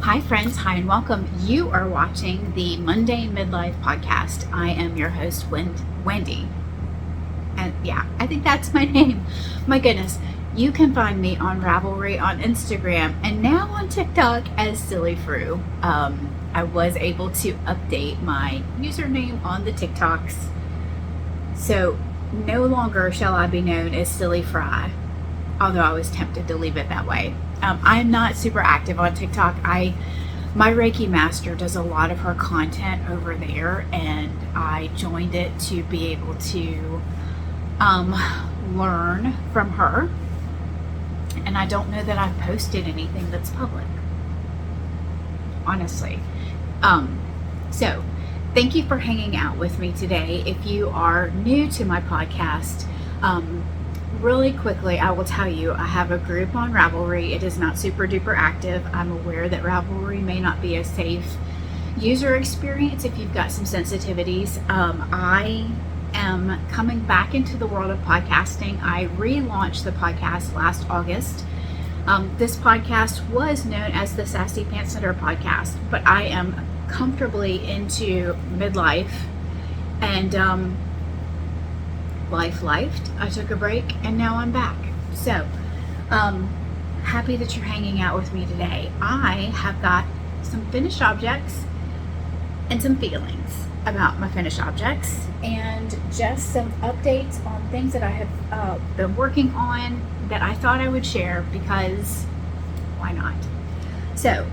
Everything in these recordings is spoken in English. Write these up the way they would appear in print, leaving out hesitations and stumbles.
Hi friends, hi and welcome. You are watching the Mundane Midlife podcast. I am your host, Wendy. And yeah, I think that's my name. My goodness. You can find me on Ravelry on Instagram and now on TikTok as Silly Fru. I was able to update my username on the TikToks. So no longer shall I be known as Silly Fry, although I was tempted to leave it that way. I'm not super active on TikTok. My Reiki master does a lot of her content over there, and I joined it to be able to learn from her. And I don't know that I've posted anything that's public, honestly. So thank you for hanging out with me today. If you are new to my podcast, really quickly, I will tell you, I have a group on Ravelry. It is not super duper active. I'm aware that Ravelry may not be a safe user experience if you've got some sensitivities. I am coming back into the world of podcasting. I relaunched the podcast last August. This podcast was known as the Sassy Pants Knitter podcast, but I am comfortably into midlife and lifed. I took a break and now I'm back. So happy that you're hanging out with me today. I have got some finished objects and some feelings about my finished objects and just some updates on things that I have been working on that I thought I would share because why not? So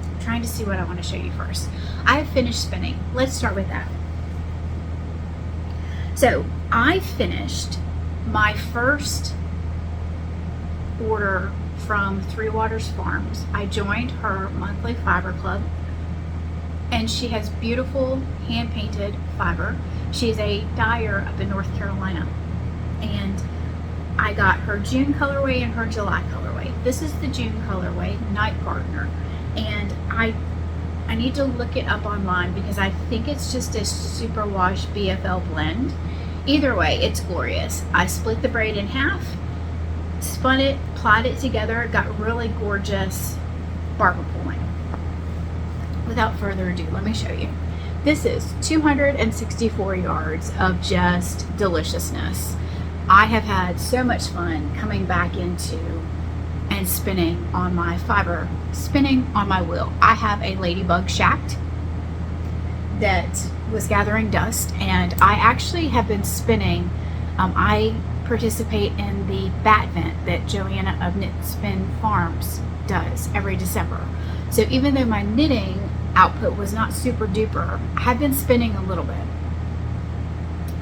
I'm trying to see what I want to show you first. I have finished spinning. Let's start with that. So I finished my first order from Three Waters Farms. I joined her monthly fiber club, and she has beautiful hand painted fiber. She's a dyer up in North Carolina, and I got her June colorway and her July colorway. This is the June colorway, Night Gardener, and I need to look it up online because I think it's just a superwash BFL blend. Either way, it's glorious. I split the braid in half, spun it, plied it together, got really gorgeous barber pulling. Without further ado, let me show you. This is 264 yards of just deliciousness. I have had so much fun coming back into and spinning on my fiber, spinning on my wheel. I have a ladybug shaft that was gathering dust, and I actually have been spinning. I participate in the bat vent that Joanna of Knit Spin Farms does every December. So even though my knitting output was not super duper, I have been spinning a little bit.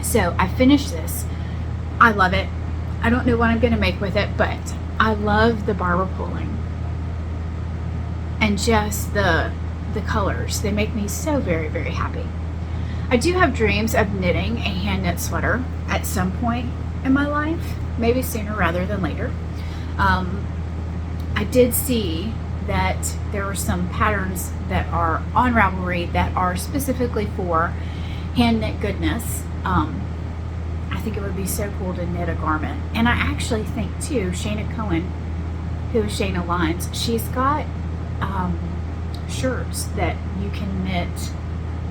So I finished this. I love it. I don't know what I'm going to make with it, but I love the barber pulling and just the colors. They make me so very, very happy. I do have dreams of knitting a hand knit sweater at some point in my life, maybe sooner rather than later. I did see that there were some patterns that are on Ravelry that are specifically for hand knit goodness. I think it would be so cool to knit a garment. And I actually think too, Shayna Cohen, who is Shayna Lines, she's got shirts that you can knit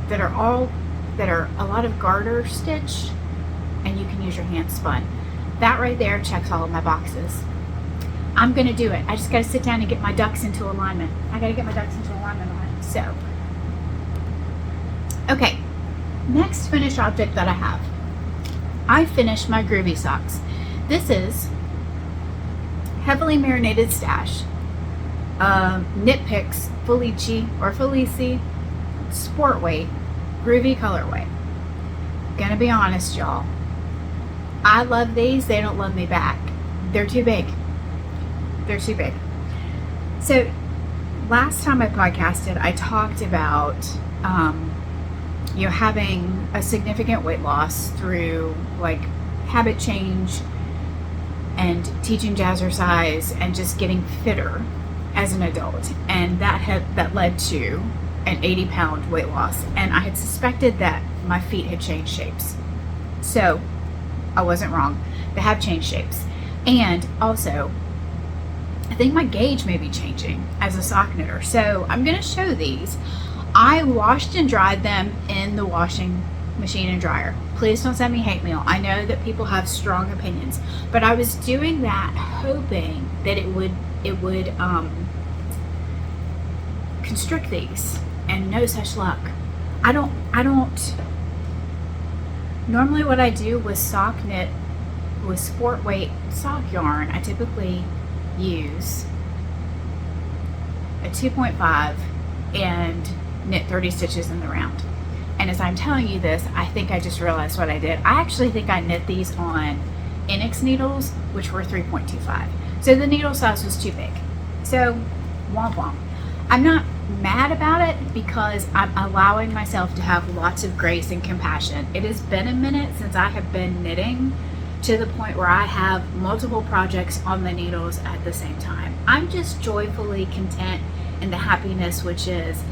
that are a lot of garter stitch, and you can use your hand spun. That right there checks all of my boxes. I'm gonna do it. I just gotta sit down and get my ducks into alignment. I gotta get my ducks into alignment on it. So, okay, next finished object that I have. I finished my groovy socks. This is heavily marinated stash. Knit Picks Felici or Felici sport weight groovy colorway. Gonna be honest, y'all, I love these. They don't love me back. They're too big. They're too big. So last time I podcasted, I talked about having a significant weight loss through like habit change and teaching jazzercise and just getting fitter as an adult, and that led to an 80-pound weight loss, and I had suspected that my feet had changed shapes. So I wasn't wrong. They have changed shapes. And also I think my gauge may be changing as a sock knitter. So I'm going to show these. I washed and dried them in the washing machine and dryer. Please don't send me hate mail. I know that people have strong opinions, but I was doing that hoping that it would constrict these, and no such luck. I don't normally what I do with sock knit with sport weight sock yarn, I typically use a 2.5 and knit 30 stitches in the round. And as I'm telling you this, I think I just realized what I did. I actually think I knit these on NX needles, which were 3.25. So the needle size was too big. So womp womp. I'm not mad about it because I'm allowing myself to have lots of grace and compassion. It has been a minute since I have been knitting to the point where I have multiple projects on the needles at the same time. I'm just joyfully content in the happiness, which is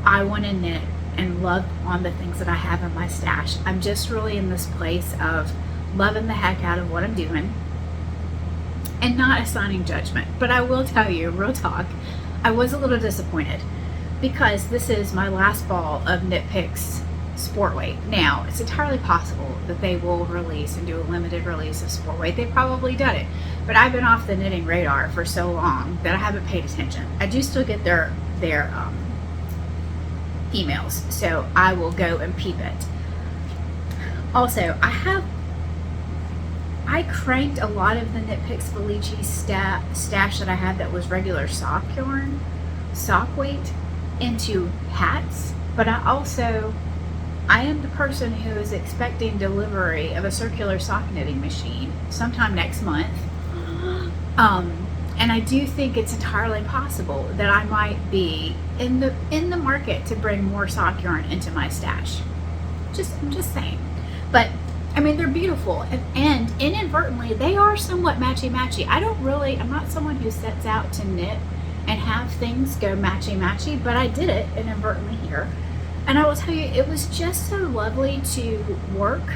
I want to knit and love on the things that I have in my stash. I'm just really in this place of loving the heck out of what I'm doing and not assigning judgment. But I will tell you, real talk, I was a little disappointed because this is my last ball of Knit Picks Sport Weight. Now, it's entirely possible that they will release and do a limited release of Sport Weight. They've probably done it, but I've been off the knitting radar for so long that I haven't paid attention. I do still get their emails, so I will go and peep it. Also, I cranked a lot of the Knit Picks Felici stash that I had that was regular sock yarn, sock weight, into hats, but I am the person who is expecting delivery of a circular sock knitting machine sometime next month. And I do think it's entirely possible that I might be in the market to bring more sock yarn into my stash. I'm just saying. But I mean, they're beautiful, and inadvertently they are somewhat matchy-matchy. I'm not someone who sets out to knit and have things go matchy-matchy, but I did it inadvertently here. And I will tell you, it was just so lovely to work,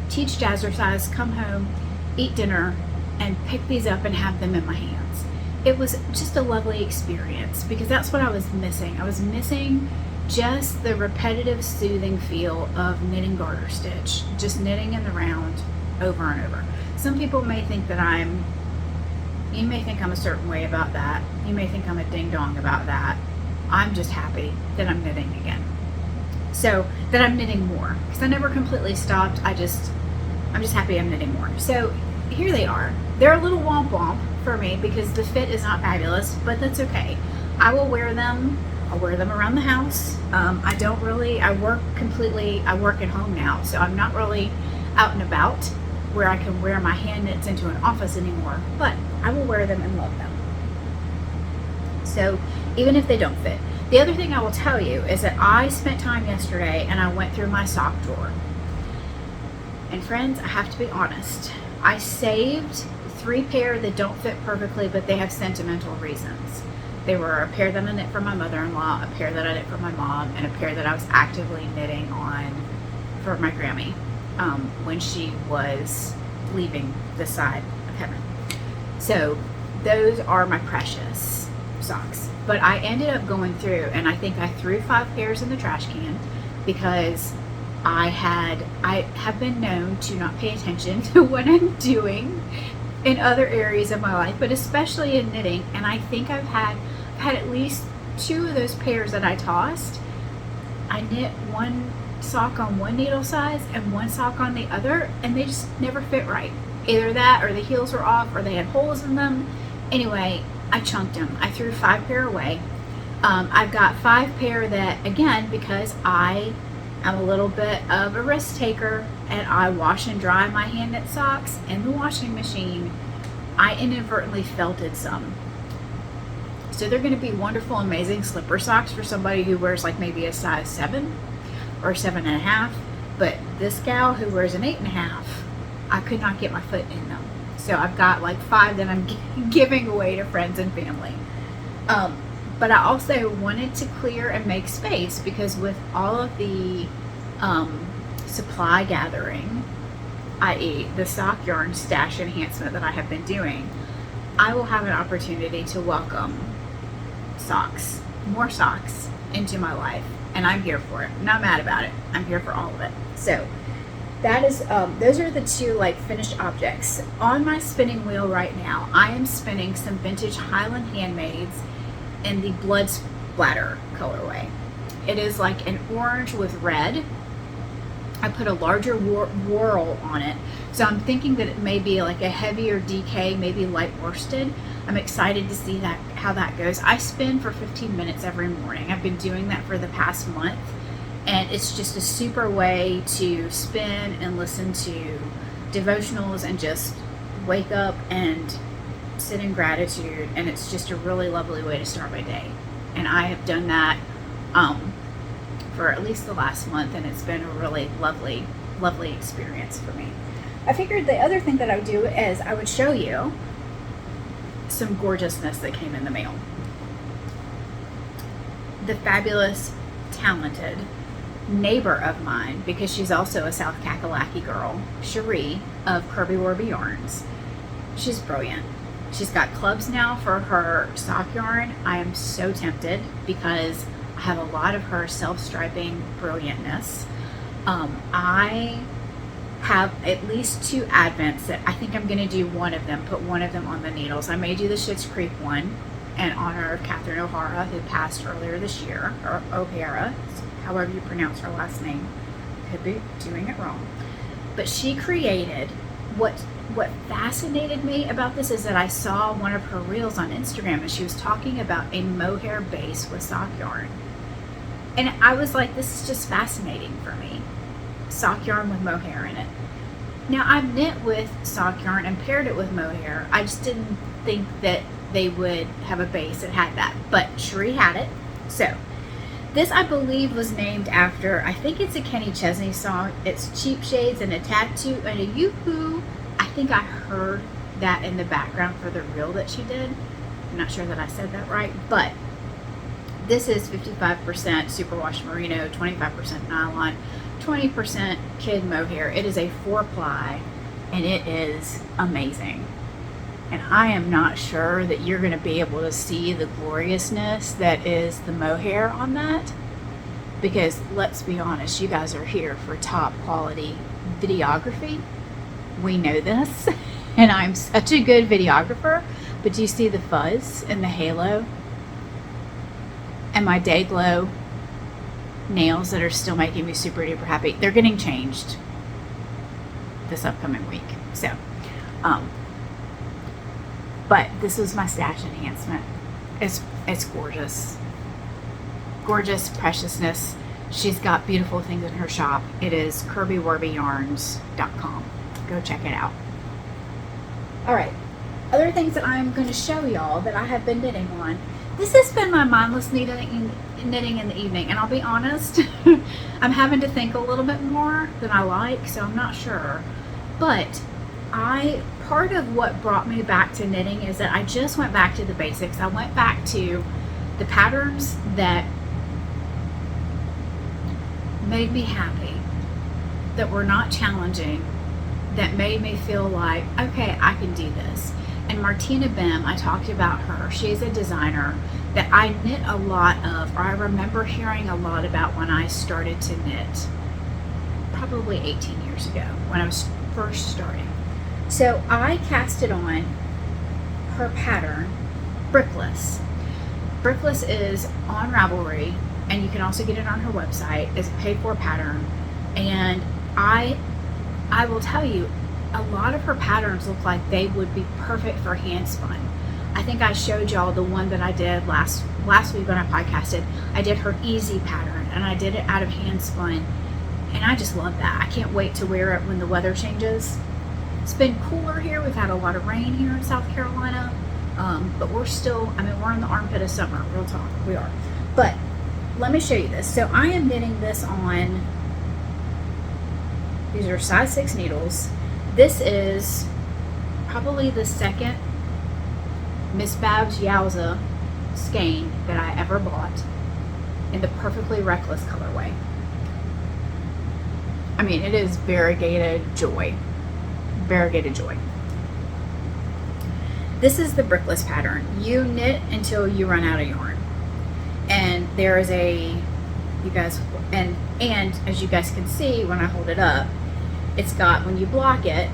teach jazzercise, come home, eat dinner, and pick these up and have them in my hands. It was just a lovely experience because that's what I was missing. I was missing just the repetitive, soothing feel of knitting garter stitch, just knitting in the round over and over. Some people may think that you may think I'm a certain way about that. You may think I'm a ding dong about that. I'm just happy that I'm knitting again. So that I'm knitting more because I never completely stopped. I'm just happy I'm knitting more. So here they are. They're a little womp womp for me because the fit is not fabulous, but that's okay. I will wear them. I'll wear them around the house. I work at home now, so I'm not really out and about where I can wear my hand knits into an office anymore, but I will wear them and love them. So even if they don't fit. The other thing I will tell you is that I spent time yesterday and I went through my sock drawer. And friends, I have to be honest. I saved 3 pair that don't fit perfectly, but they have sentimental reasons. They were a pair that I knit for my mother-in-law, a pair that I knit for my mom, and a pair that I was actively knitting on for my Grammy when she was leaving this side of heaven. So those are my precious socks. But I ended up going through, and I think I threw 5 pairs in the trash can because I have been known to not pay attention to what I'm doing in other areas of my life, but especially in knitting. And I think I've had at least 2 of those pairs that I tossed. I knit one sock on one needle size and one sock on the other, and they just never fit right. Either that or the heels were off or they had holes in them. Anyway, I chunked them. I threw 5 pair away. I've got 5 pair that, again, because I am a little bit of a risk taker and I wash and dry my hand knit socks in the washing machine, I inadvertently felted some. So they're going to be wonderful, amazing slipper socks for somebody who wears like maybe a size 7 or 7.5. But this gal who wears an 8.5, I could not get my foot in them. So I've got like 5 that I'm giving away to friends and family. But I also wanted to clear and make space because with all of the supply gathering, i.e. the sock yarn stash enhancement that I have been doing, I will have an opportunity to welcome socks, more socks into my life, and I'm here for it. I'm not mad about it. I'm here for all of it. So that is, those are the two like finished objects. On my spinning wheel right now, I am spinning some vintage Highland Handmades in the blood splatter colorway. It is like an orange with red. I put a larger whorl on it, so I'm thinking that it may be like a heavier DK, maybe light worsted. I'm excited to see that, how that goes. I spin for 15 minutes every morning. I've been doing that for the past month, and it's just a super way to spin and listen to devotionals and just wake up and sit in gratitude, and it's just a really lovely way to start my day. And I have done that for at least the last month, and it's been a really lovely experience for me. I figured the other thing that I would do is I would show you some gorgeousness that came in the mail. The fabulous, talented neighbor of mine, because she's also a South Kakalaki girl, Cherie of Kirbywirby yarns. She's brilliant. She's got clubs now for her sock yarn. I am so tempted because I have a lot of her self-striping brilliantness. I have at least 2 advents that I think I'm going to do one of them, put one of them on the needles. I may do the Schitt's Creek one in honor of Catherine O'Hara, who passed earlier this year, or O'Hara, however you pronounce her last name. Could be doing it wrong. But she created, what fascinated me about this is that I saw one of her reels on Instagram, and she was talking about a mohair base with sock yarn. And I was like, this is just fascinating for me. Sock yarn with mohair in it. Now, I've knit with sock yarn and paired it with mohair. I just didn't think that they would have a base that had that, but Cherie had it. So this, I believe, was named after, I think it's a Kenny Chesney song. It's Cheap Shades and a Tattoo and a Yoo-Hoo. I think I heard that in the background for the reel that she did. I'm not sure that I said that right, but this is 55% superwash merino, 25% nylon, 20% kid mohair. It is a 4-ply, and it is amazing. And I am not sure that you're going to be able to see the gloriousness that is the mohair on that, because let's be honest, you guys are here for top quality videography. We know this, and I'm such a good videographer, but do you see the fuzz and the halo? And my day glow nails that are still making me super duper happy. They're getting changed this upcoming week. So, but this was my stash enhancement. It's gorgeous. Gorgeous preciousness. She's got beautiful things in her shop. It is KirbyWirbyYarns.com. Go check it out. All right. Other things that I'm going to show y'all that I have been knitting on. This has been my mindless knitting in the evening, and I'll be honest, I'm having to think a little bit more than I like, so I'm not sure. But part of what brought me back to knitting is that I just went back to the basics. I went back to the patterns that made me happy, that were not challenging, that made me feel like, okay, I can do this. And Martina Bim, I talked about her. She's a designer that I knit a lot of, or I remember hearing a lot about when I started to knit, probably 18 years ago, when I was first starting. So I casted on her pattern, Brickless. Brickless is on Ravelry, and you can also get it on her website. It's a paid-for pattern, and I will tell you, a lot of her patterns look like they would be perfect for hand spun. I think I showed y'all the one that I did last week when I podcasted. I did her easy pattern, and I did it out of hand spun, and I just love that. I can't wait to wear it when the weather changes. It's been cooler here. We've had a lot of rain here in South Carolina, but we're still, we're in the armpit of summer, real talk, we are. But let me show you this. So I am knitting this on, these are size 6 needles. This is probably the second Miss Babs Yowza skein that I ever bought in the Perfectly Reckless colorway. It is variegated joy. Variegated joy. This is the brickless pattern. You knit until you run out of yarn. And there is and as you guys can see when I hold it up, it's got, when you block it,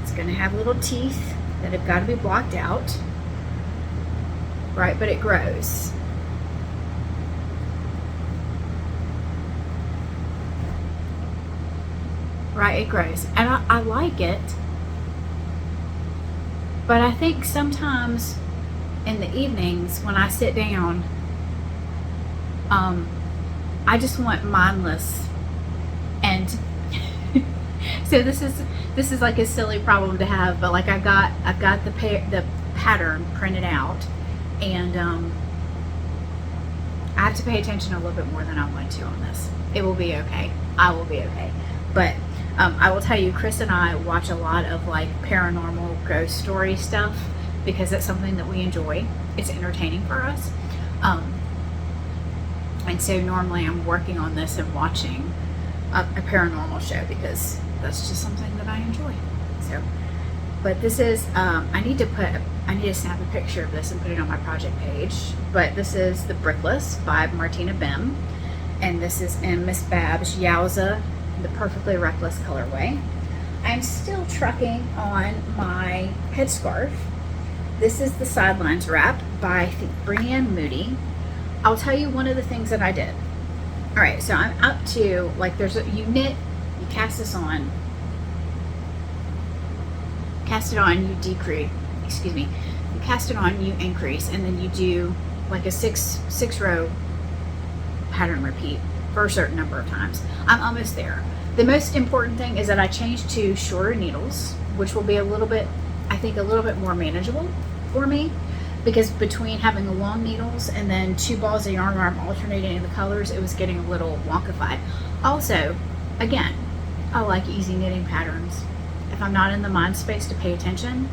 it's going to have little teeth that have got to be blocked out, right? But it grows. Right, it grows. And I like it, but I think sometimes in the evenings when I sit down, I just want mindless. And so this is like a silly problem to have, but like I've got the pattern printed out, and I have to pay attention a little bit more than I want to on this. It will be okay. I will be okay. But I will tell you, Chris and I watch a lot of like paranormal ghost story stuff because it's something that we enjoy. It's entertaining for us. And so normally I'm working on this and watching a paranormal show because that's just something that I enjoy. So, but this is, I need to snap a picture of this and put it on my project page. But this is the Brickless by Martina Bim. And this is in Miss Babs Yowza, the Perfectly Reckless colorway. I'm still trucking on my headscarf. This is the Sidelines wrap by, I think, Brianne Moody. I'll tell you one of the things that I did. All right, so I'm up to, like, you knit, you cast this on, cast it on, you decrease, excuse me, you cast it on, you increase, and then you do like a six row pattern repeat for a certain number of times. I'm almost there. The most important thing is that I changed to shorter needles, which will be a little bit, I think, a little bit more manageable for me, because between having the long needles and then 2 balls of yarn where I'm alternating in the colors, it was getting a little wonkified. Also, again, I like easy knitting patterns. If I'm not in the mind space to pay attention,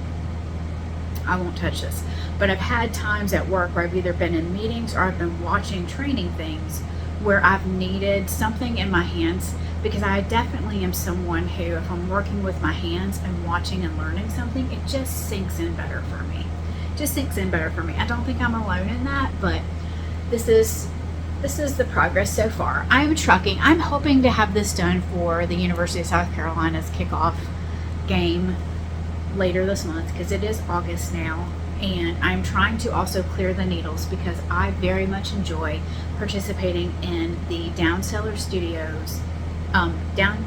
I won't touch this. But I've had times at work where I've either been in meetings or I've been watching training things where I've needed something in my hands, because I definitely am someone who, if I'm working with my hands and watching and learning something, it just sinks in better for me. Just sinks in better for me. I don't think I'm alone in that, but this is the progress so far. I'm trucking. I'm hoping to have this done for the University of South Carolina's kickoff game later this month, because it is August now, and I'm trying to also clear the needles because I very much enjoy participating in the Downseller Studios Downseller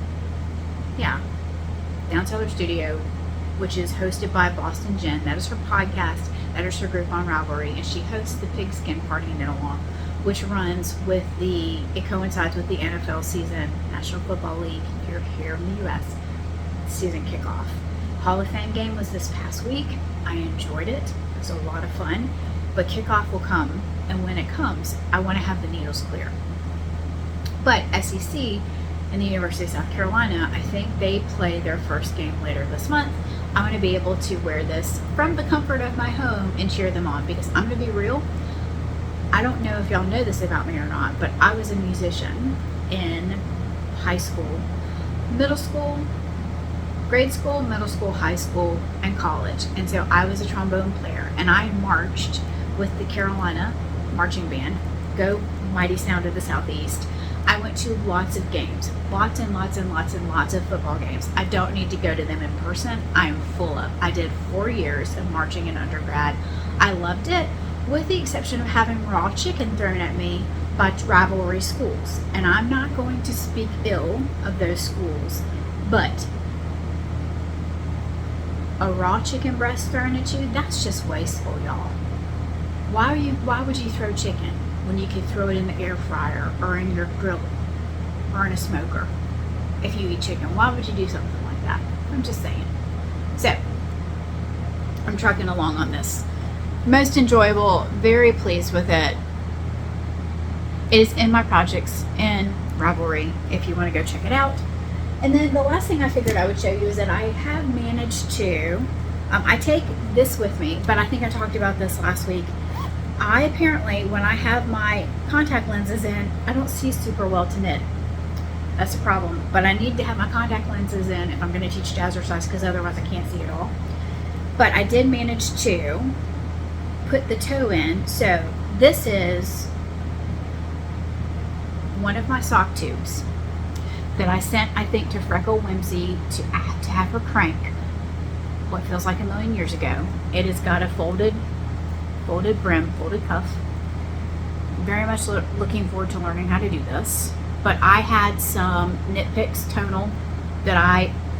Studio, which is hosted by Boston Jen. That is her podcast. That is her group on Ravelry, and she hosts the Pigskin Party Knit Along, which runs with it coincides with the NFL season, National Football League here in the U.S. season kickoff. Hall of Fame game was this past week. I enjoyed it. It was a lot of fun. But kickoff will come, and when it comes, I want to have the needles clear. But SEC and the University of South Carolina, I think they play their first game later this month. I'm going to be able to wear this from the comfort of my home and cheer them on, because I'm going to be real. I don't know if y'all know this about me or not, but I was a musician in high school, middle school, grade school, middle school, high school, and college. And so I was a trombone player, and I marched with the Carolina marching band, Go Mighty Sound of the Southeast. I went to lots of games, lots and lots and lots and lots of football games. I don't need to go to them in person. I am full of. I did 4 years of marching in undergrad. I loved it, with the exception of having raw chicken thrown at me by rivalry schools. And I'm not going to speak ill of those schools, but a raw chicken breast thrown at you, that's just wasteful, y'all. Why would you throw chicken when you could throw it in the air fryer or in your grill or in a smoker? If you eat chicken, why would you do something like that? I'm just saying. So I'm trucking along on this. Most enjoyable, very pleased with it. It is in my projects in Ravelry if you want to go check it out. And then the last thing I figured I would show you is that I have managed to, I take this with me, but I think I talked about this last week. I apparently, when I have my contact lenses in, I don't see super well to knit. That's a problem. But I need to have my contact lenses in if I'm going to teach jazzercise, because otherwise I can't see at all. But I did manage to put the toe in. So this is one of my sock tubes that I sent, I think, to Freckle Whimzee to have her crank what feels like a million years ago. It has got a folded brim, folded cuff. Very much looking forward to learning how to do this. But I had some Knit Picks tonal that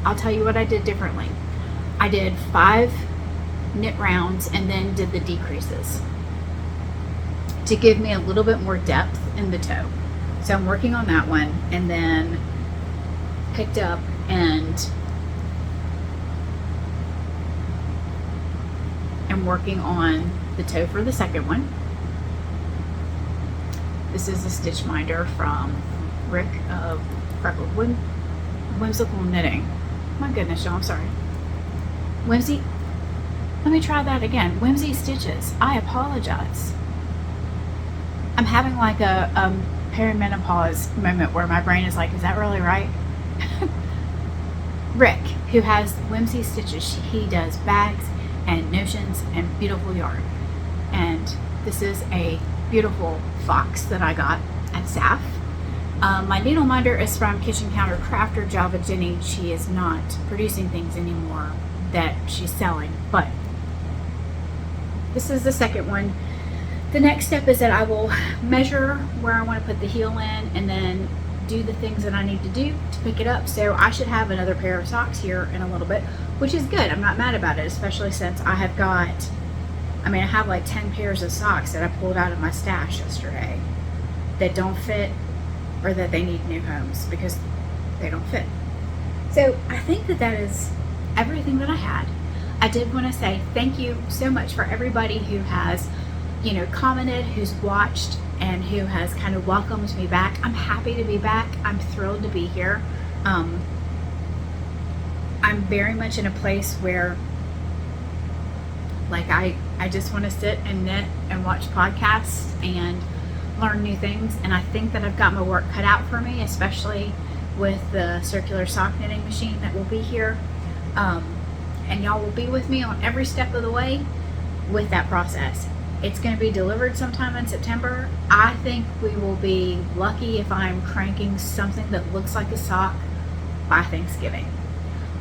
I'll tell you what I did differently. I did 5 knit rounds and then did the decreases to give me a little bit more depth in the toe. So I'm working on that one, and then picked up and am working on the toe for the second one. This is a stitch minder from Rick of Freckled Whimsical Knitting. My goodness, y'all, I'm sorry. Whimzee, let me try that again. Whimzee Stitches. I apologize. I'm having like a perimenopause moment where my brain is like, is that really right? Rick, who has Whimzee Stitches, he does bags and notions and beautiful yarn. And this is a beautiful fox that I got at SAF. My needle minder is from Kitchen Counter Crafter Java Jenny. She is not producing things anymore that she's selling, but this is the second one. The next step is that I will measure where I want to put the heel in and then do the things that I need to do to pick it up. So I should have another pair of socks here in a little bit, which is good. I'm not mad about it, especially since I have I have like 10 pairs of socks that I pulled out of my stash yesterday that don't fit, or that they need new homes because they don't fit. So I think that is everything that I had. I did want to say thank you so much for everybody who has, commented, who's watched, and who has kind of welcomed me back. I'm happy to be back. I'm thrilled to be here. I'm very much in a place where I just want to sit and knit and watch podcasts and learn new things. And I think that I've got my work cut out for me, especially with the circular sock knitting machine that will be here. And y'all will be with me on every step of the way with that process. It's going to be delivered sometime in September. I think we will be lucky if I'm cranking something that looks like a sock by Thanksgiving.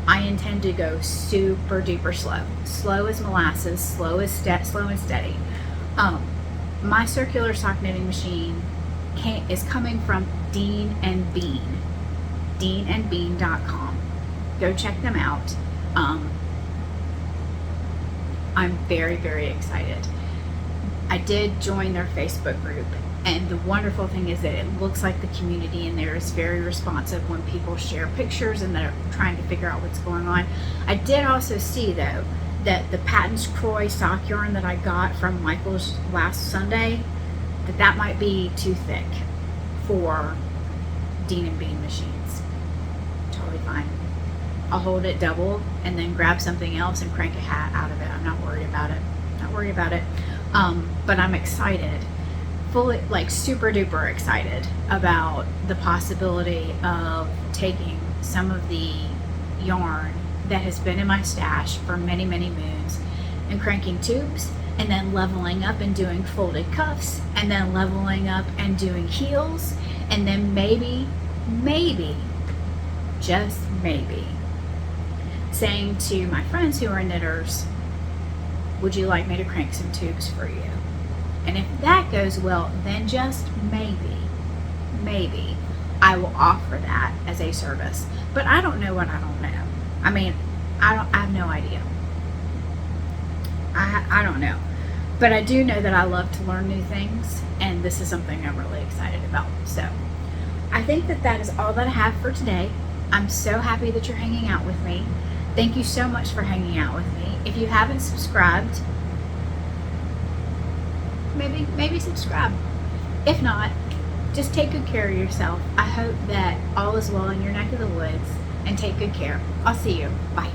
I intend to go super duper slow. Slow as molasses, slow and steady. My circular sock knitting machine is coming from Dean and Bean. deanandbean.com. Go check them out. I'm very, very excited. I did join their Facebook group, and the wonderful thing is that it looks like the community in there is very responsive when people share pictures and they're trying to figure out what's going on. I did also see, though, that the Patton's Croy sock yarn that I got from Michael's last Sunday, that might be too thick for Dean and Bean machines. Totally fine. I'll hold it double and then grab something else and crank a hat out of it. I'm not worried about it. But I'm excited, fully, super duper excited about the possibility of taking some of the yarn that has been in my stash for many, many moons and cranking tubes, and then leveling up and doing folded cuffs, and then leveling up and doing heels, and then maybe, just maybe, saying to my friends who are knitters, would you like me to crank some tubes for you? And if that goes well, then just maybe I will offer that as a service. But I don't know what I don't know. I have no idea. I don't know. But I do know that I love to learn new things, and this is something I'm really excited about. So I think that is all that I have for today. I'm so happy that you're hanging out with me. Thank you so much for hanging out with me. If you haven't subscribed, maybe subscribe. If not, just take good care of yourself. I hope that all is well in your neck of the woods, and take good care. I'll see you. Bye.